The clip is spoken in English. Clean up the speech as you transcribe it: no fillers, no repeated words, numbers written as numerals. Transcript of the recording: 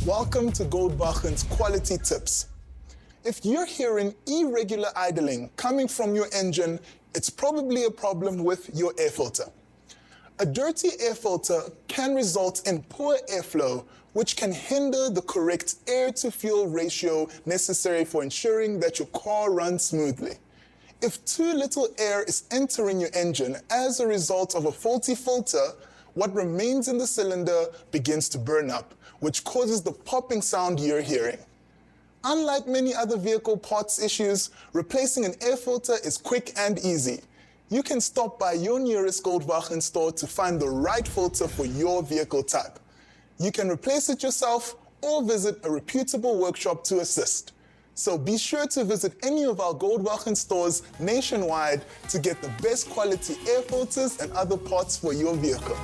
Welcome to Goldbachen's Quality Tips. If you're hearing irregular idling coming from your engine, it's probably a problem with your air filter. A dirty air filter can result in poor airflow, which can hinder the correct air-to-fuel ratio necessary for ensuring that your car runs smoothly. If too little air is entering your engine as a result of a faulty filter, what remains in the cylinder begins to burn up, which causes the popping sound you're hearing. Unlike many other vehicle parts issues, replacing an air filter is quick and easy. You can stop by your nearest Goldwagen store to find the right filter for your vehicle type. You can replace it yourself or visit a reputable workshop to assist. So be sure to visit any of our Goldwagen stores nationwide to get the best quality air filters and other parts for your vehicle.